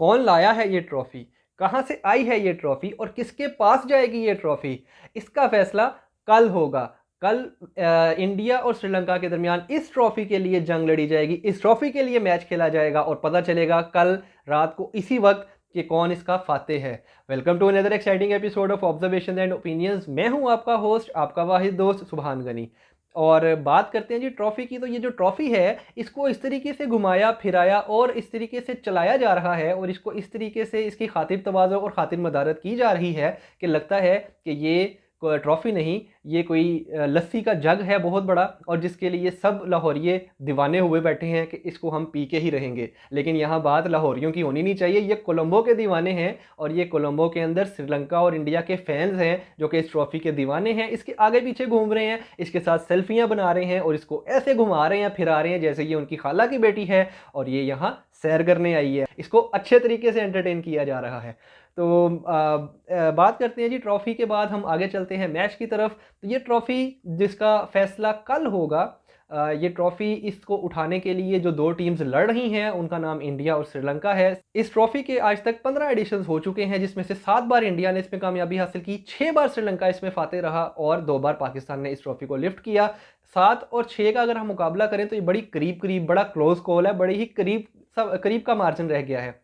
कौन लाया है ये ट्रॉफी, कहाँ से आई है ये ट्रॉफी और किसके पास जाएगी ये ट्रॉफी, इसका फैसला कल होगा। कल इंडिया और श्रीलंका के दरमियान इस ट्रॉफी के लिए जंग लड़ी जाएगी, इस ट्रॉफी के लिए मैच खेला जाएगा और पता चलेगा कल रात को इसी वक्त कि कौन इसका फातेह है। Welcome to another exciting episode of observation and opinions. मैं हूं आपका होस्ट, आपका वाहिद दोस्त सुबहान गनी। और बात करते हैं जी ट्रॉफी की। तो ये जो ट्रॉफी है इसको इस तरीके से घुमाया फिराया और इस तरीके से चलाया जा रहा है और इसको इस तरीके से इसकी खातिर तवाज़ो और खातिर मदारत की जा रही है कि लगता है कि ये ट्रॉफी नहीं, ये कोई लस्सी का जग है बहुत बड़ा और जिसके लिए सब लाहौरिये दीवाने हुए बैठे हैं कि इसको हम पी के ही रहेंगे। लेकिन यहाँ बात लाहौरियों की होनी नहीं चाहिए, ये कोलंबो के दीवाने हैं और ये कोलंबो के अंदर श्रीलंका और इंडिया के फैंस हैं जो कि इस ट्रॉफी के दीवाने हैं। इसके आगे पीछे घूम रहे हैं, इसके साथ सेल्फियाँ बना रहे हैं और इसको ऐसे घुमा रहे हैं फिरा रहे हैं जैसे ये उनकी खाला की बेटी है और ये यहाँ सैर करने आई है। इसको अच्छे तरीके से एंटरटेन किया जा रहा है। तो बात करते हैं जी ट्रॉफी के बाद हम आगे चलते हैं मैच की तरफ। तो ये ट्रॉफी जिसका फैसला कल होगा, ये ट्रॉफी इसको उठाने के लिए जो दो टीम्स लड़ रही हैं उनका नाम इंडिया और श्रीलंका है। इस ट्रॉफी के आज तक 15 एडिशंस हो चुके हैं जिसमें से 7 बार इंडिया ने इसमें कामयाबी हासिल की, 6 बार श्रीलंका इसमें फातेह रहा और 2 बार पाकिस्तान ने इस ट्रॉफी को लिफ्ट किया। 7 और 6 का अगर हम मुकाबला करें तो ये बड़ी करीब करीब बड़ा क्लोज कॉल है, बड़ी ही करीब का मार्जिन रह गया है।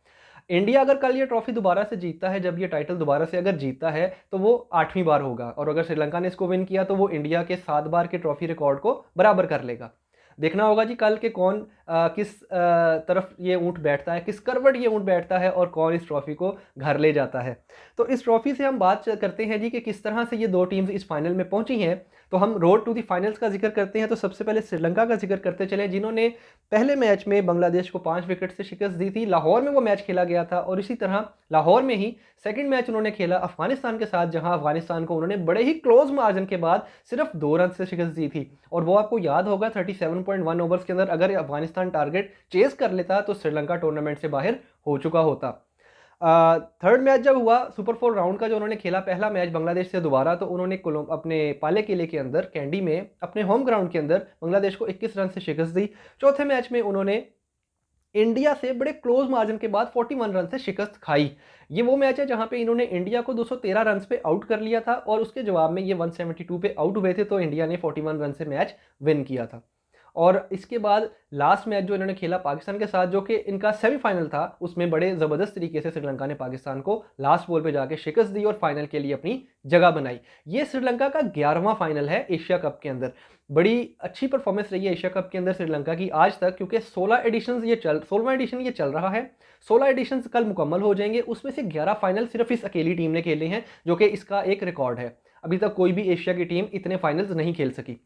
इंडिया अगर कल ये ट्रॉफी दोबारा से जीतता है, जब ये टाइटल दोबारा से अगर जीतता है तो वो 8वीं बार होगा और अगर श्रीलंका ने इसको विन किया तो वो इंडिया के 7 बार के ट्रॉफी रिकॉर्ड को बराबर कर लेगा। देखना होगा जी कल के कौन किस तरफ ये ऊंट बैठता है, किस करवट ये ऊंट बैठता है और कौन इस ट्रॉफी को घर ले जाता है। तो इस ट्रॉफी से हम बात करते हैं जी कि किस तरह से ये दो टीम्स इस फाइनल में पहुंची हैं। तो हम रोड टू द फाइनल्स का जिक्र करते हैं तो सबसे पहले श्रीलंका का जिक्र करते चले, जिन्होंने पहले मैच में बांग्लादेश को 5 विकेट से शिकस्त दी थी। लाहौर में वो मैच खेला गया था और इसी तरह लाहौर में ही सेकंड मैच उन्होंने खेला अफगानिस्तान के साथ, जहां अफगानिस्तान को उन्होंने बड़े ही क्लोज मार्जिन के बाद सिर्फ 2 रन से शिकस्त दी थी। और वो आपको याद होगा 37.1 ओवर्स के अंदर अगर अफगानिस्तान टारगेट चेस कर लेता तो श्रीलंका टूर्नामेंट से बाहर हो चुका होता। थर्ड मैच जब हुआ सुपर 4 राउंड का जो उन्होंने खेला पहला मैच बांग्लादेश से दोबारा, तो उन्होंने अपने पाले किले के अंदर कैंडी में अपने होम ग्राउंड के अंदर बांग्लादेश को 21 रन से शिकस्त दी। चौथे मैच में उन्होंने इंडिया से बड़े क्लोज मार्जिन के बाद 41 रन से शिकस्त खाई। ये वो मैच है जहां पे इन्होंने इंडिया को 213 रन पे आउट कर लिया था और उसके जवाब में ये 172 पे आउट हुए थे, तो इंडिया ने 41 रन से मैच विन किया था। और इसके बाद लास्ट मैच जो इन्होंने खेला पाकिस्तान के साथ, जो कि इनका सेमीफाइनल था, उसमें बड़े ज़बरदस्त तरीके से श्रीलंका ने पाकिस्तान को लास्ट बॉल पे जाके शिकस्त दी और फाइनल के लिए अपनी जगह बनाई। ये श्रीलंका का 11वां फाइनल है एशिया कप के अंदर। बड़ी अच्छी परफॉर्मेंस रही है एशिया कप के अंदर श्रीलंका की आज तक, क्योंकि 16वां एडिशन ये चल रहा है। 16 एडिशन कल मुकम्मल हो जाएंगे, उसमें से 11 फाइनल सिर्फ इस अकेली टीम ने खेले हैं, जो कि इसका एक रिकॉर्ड है। अभी तक कोई भी एशिया की टीम इतने फाइनल्स नहीं खेल सकी।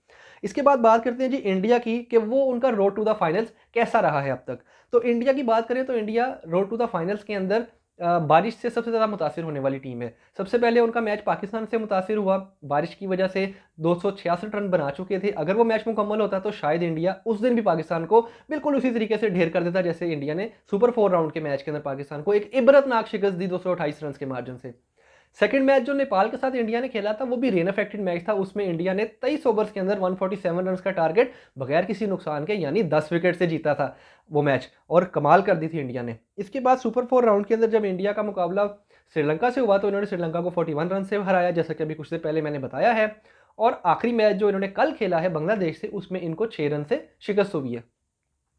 इसके बाद बात करते हैं जी इंडिया की कि वो उनका रोड टू द फाइनल्स कैसा रहा है अब तक। तो इंडिया की बात करें तो India road to the finals के अंदर बारिश से सबसे ज़्यादा मुतासिर होने वाली टीम है। सबसे पहले उनका मैच पाकिस्तान से मुतासिर हुआ, बारिश की वजह से 266 रन बना चुके थे। अगर वो मैच मुकम्मल होता तो शायद इंडिया उस दिन भी पाकिस्तान को बिल्कुल उसी तरीके से ढेर कर देता जैसे इंडिया ने सुपर 4 राउंड के मैच के अंदर पाकिस्तान को एक इबरतनाक शिकस्त दी 228 रन के मार्जिन से। सेकंड मैच जो नेपाल के साथ इंडिया ने खेला था वो भी रेन अफेक्टेड मैच था। उसमें इंडिया ने 23 ओवर्स के अंदर 147 रन का टारगेट बगैर किसी नुकसान के यानी 10 विकेट से जीता था वो मैच और कमाल कर दी थी इंडिया ने। इसके बाद सुपर 4 राउंड के अंदर जब इंडिया का मुकाबला श्रीलंका से हुआ तो इन्होंने श्रीलंका को 41 रन से हराया, जैसा कि अभी कुछ देर पहले मैंने बताया है। और आखिरी मैच जो इन्होंने कल खेला है बांग्लादेश से, उसमें इनको 6 रन से शिकस्त हुई है।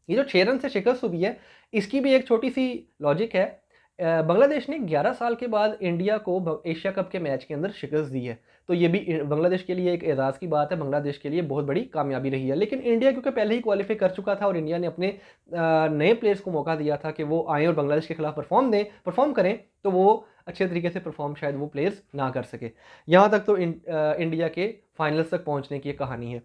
ये जो 6 रन से शिकस्त हुई है इसकी भी एक छोटी सी लॉजिक है। बांग्लादेश ने 11 साल के बाद इंडिया को एशिया कप के मैच के अंदर शिकस्त दी है, तो ये भी बांग्लादेश के लिए एक एजाज़ की बात है, बांग्लादेश के लिए बहुत बड़ी कामयाबी रही है। लेकिन इंडिया क्योंकि पहले ही क्वालिफाई कर चुका था और इंडिया ने अपने नए प्लेयर्स को मौका दिया था कि वो आएँ और बांग्लादेश के खिलाफ परफॉर्म करें, तो वो अच्छे तरीके से परफॉर्म शायद वो प्लेयर्स ना कर सके। यहाँ तक तो इंडिया के फाइनल्स तक पहुँचने की कहानी है।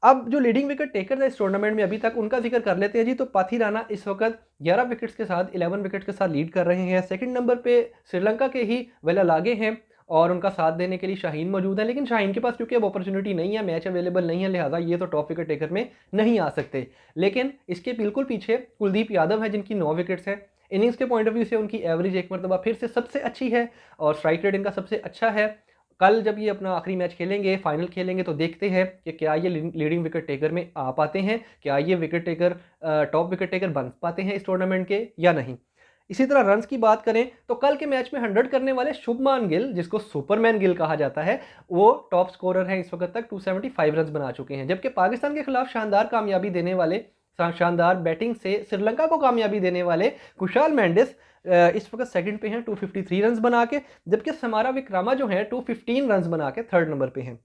अब जो लीडिंग विकेट टेकर था इस टूर्नामेंट में अभी तक, उनका जिक्र कर लेते हैं जी। तो पाथी राणा इस वक्त 11 विकेट्स के साथ 11 विकेट के साथ लीड कर रहे हैं। सेकंड नंबर पे श्रीलंका के ही वेलालागे हैं और उनका साथ देने के लिए शाहीन मौजूद है, लेकिन शाहीन के पास क्योंकि अब अपॉर्चुनिटी नहीं है, मैच अवेलेबल नहीं है, लिहाजा ये तो टॉप विकेट टेकर में नहीं आ सकते। लेकिन इसके बिल्कुल पीछे कुलदीप यादव है जिनकी 9 विकेट्स हैं। इनिंग्स के पॉइंट ऑफ व्यू से उनकी एवरेज एक मरतबा फिर से सबसे अच्छी है और स्ट्राइक रेट इनका सबसे अच्छा है। कल जब ये अपना आखिरी मैच खेलेंगे, फाइनल खेलेंगे, तो देखते हैं कि क्या ये लीडिंग विकेट टेकर में आ पाते हैं, क्या ये wicket taker top wicket taker बन पाते हैं इस टूर्नामेंट के या नहीं। इसी तरह रन्स की बात करें तो कल के मैच में 100 करने वाले शुभमान गिल, जिसको सुपरमैन गिल कहा जाता है, वो टॉप स्कोरर हैं इस वक्त तक, 275 रन्स बना चुके हैं। जबकि पाकिस्तान के खिलाफ शानदार कामयाबी देने वाले, शानदार बैटिंग से श्रीलंका को कामयाबी देने वाले कुशाल मेंडिस इस वक्त सेकंड पे हैं 253 रन्स बना के, जबकि समारा विक्रामा जो हैं 215 रन्स बना के थर्ड नंबर पे हैं।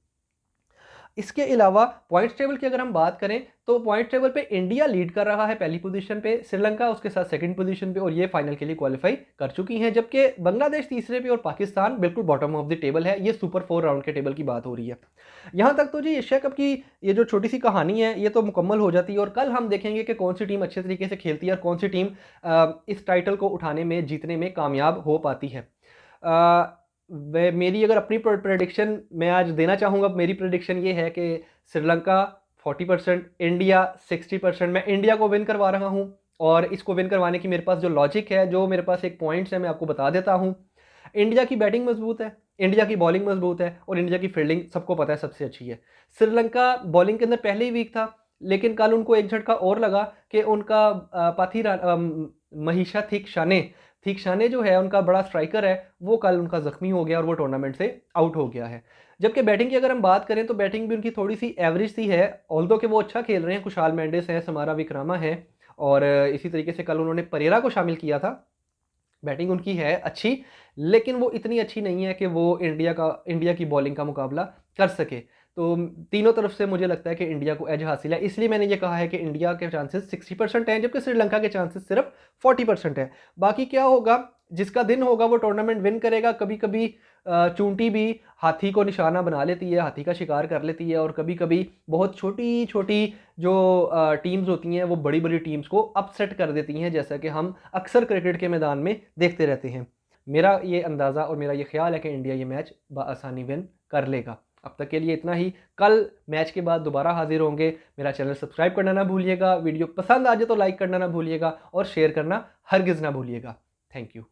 इसके अलावा पॉइंट्स टेबल की अगर हम बात करें तो पॉइंट टेबल पे इंडिया लीड कर रहा है पहली पोजीशन पे, श्रीलंका उसके साथ सेकंड पोजीशन पे और ये फाइनल के लिए क्वालिफाई कर चुकी हैं, जबकि बांग्लादेश तीसरे पे और पाकिस्तान बिल्कुल बॉटम ऑफ द टेबल है। ये सुपर 4 राउंड के टेबल की बात हो रही है। यहाँ तक तो जी एशिया कप की ये जो छोटी सी कहानी है ये तो मुकम्मल हो जाती है और कल हम देखेंगे कि कौन सी टीम अच्छे तरीके से खेलती है और कौन सी टीम इस टाइटल को उठाने में, जीतने में कामयाब हो पाती है। मेरी अगर अपनी प्रेडिक्शन मैं आज देना चाहूँगा, मेरी प्रेडिक्शन ये है कि श्रीलंका 40%, इंडिया 60%। मैं इंडिया को विन करवा रहा हूँ और इसको विन करवाने की मेरे पास जो लॉजिक है, जो मेरे पास एक पॉइंट्स है, मैं आपको बता देता हूँ। इंडिया की बैटिंग मजबूत है, इंडिया की बॉलिंग मजबूत है और इंडिया की फील्डिंग सबको पता है सबसे अच्छी है। श्रीलंका बॉलिंग के अंदर पहले ही वीक था, लेकिन कल उनको एक झटका और लगा कि उनका महिषा थीक्षाने जो है उनका बड़ा स्ट्राइकर है, वो कल उनका जख्मी हो गया और वो टूर्नामेंट से आउट हो गया है। जबकि बैटिंग की अगर हम बात करें तो बैटिंग भी उनकी थोड़ी सी एवरेज सी है, ऑल्दो कि वो अच्छा खेल रहे हैं, कुशाल मेंडिस है, समारा विक्रामा है और इसी तरीके से कल उन्होंने परेरा को शामिल किया था। बैटिंग उनकी है अच्छी, लेकिन वो इतनी अच्छी नहीं है कि वो इंडिया की बॉलिंग का मुकाबला कर सके। तो तीनों तरफ से मुझे लगता है कि इंडिया को एज हासिल है, इसलिए मैंने ये कहा है कि इंडिया के चांसेस 60% हैं, जबकि श्रीलंका के चांसेस सिर्फ 40% है। बाकी क्या होगा, जिसका दिन होगा वो टूर्नामेंट विन करेगा। कभी कभी चूंटी भी हाथी को निशाना बना लेती है, हाथी का शिकार कर लेती है और कभी कभी बहुत छोटी छोटी जो टीम्स होती हैं वो बड़ी बड़ी टीम्स को अपसेट कर देती हैं, जैसा कि हम अक्सर क्रिकेट के मैदान में देखते रहते हैं। मेरा ये अंदाज़ा और मेरा ये ख्याल है कि इंडिया ये मैच बआसानी विन कर लेगा। अब तक के लिए इतना ही, कल मैच के बाद दोबारा हाजिर होंगे। मेरा चैनल सब्सक्राइब करना ना भूलिएगा, वीडियो पसंद आ जाए तो लाइक करना ना भूलिएगा और शेयर करना हरगिज़ ना भूलिएगा। Thank you.